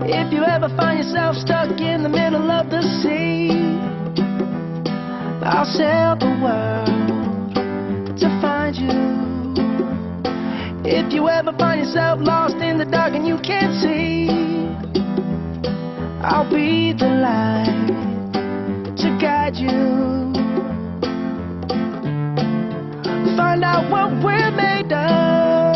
If you ever find yourself stuck in the middle of the sea, I'll sail the world to find you. If you ever find yourself lost in the dark and you can't see, I'll be the light to guide you. Find out what we're made of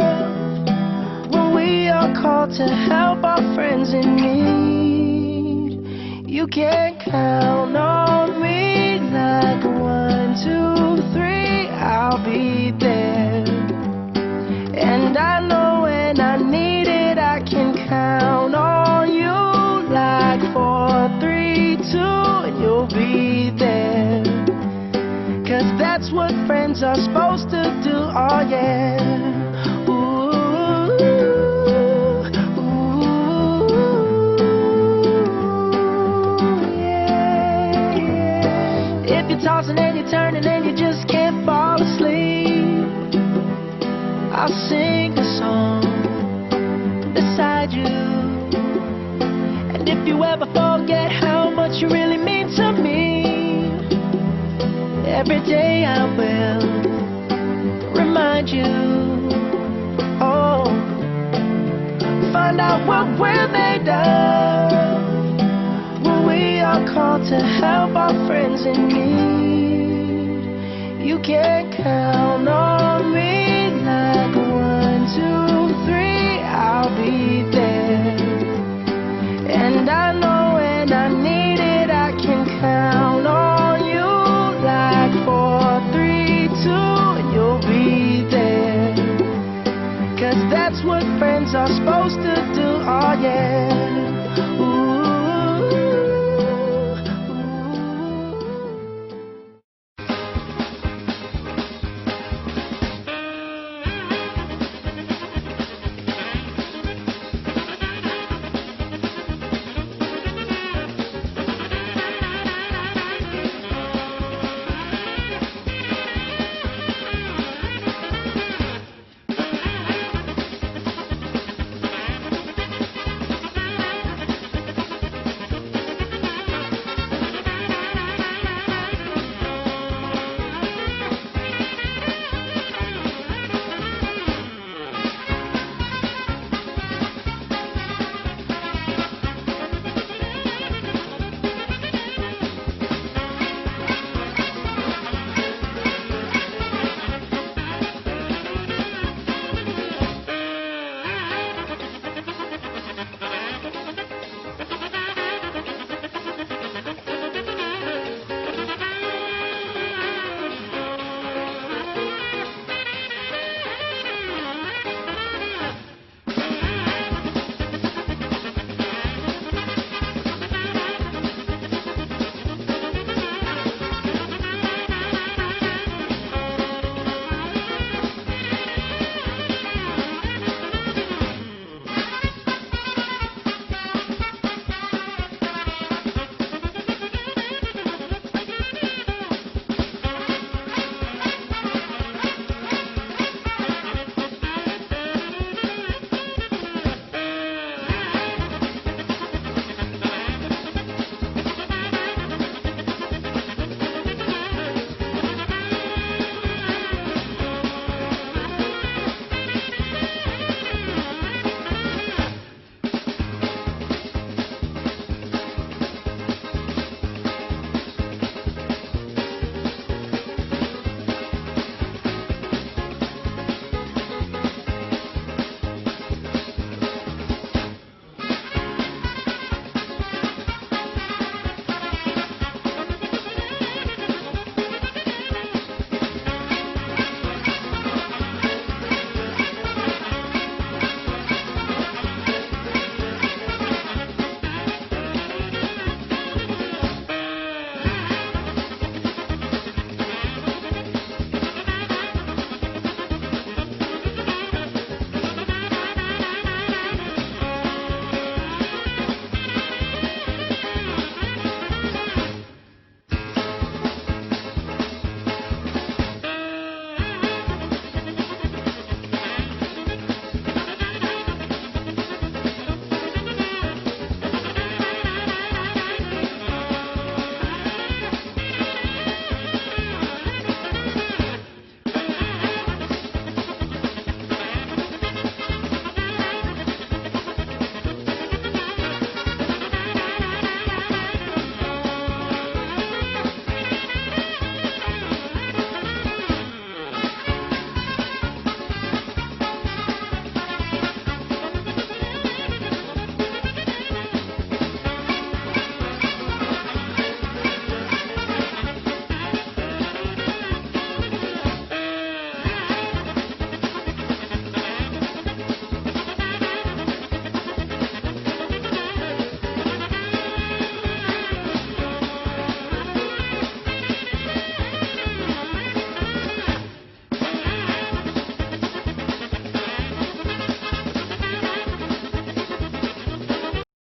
when we are called to help our friends in need. You can count on me like 1, 2, 3, I'll be there. And I know when I need it, I can count on you like 4, 3, 2, and you'll be there. 'Cause that's what friends are supposed to do, oh yeah. Ooh, ooh, yeah, yeah. If you're tossing and you're turning and you just can't fall asleep, I'll sing a song beside you. And if you ever forget how much you really mean to me, every day I will remind you. Oh, find out what we're made of when we are called to help our friends in need. You can count on me like 1, 2, 3, I'll be there. And I know when I need it, I can count on you like 4, 3, 2, and you'll be there. 'Cause that's what friends are supposed to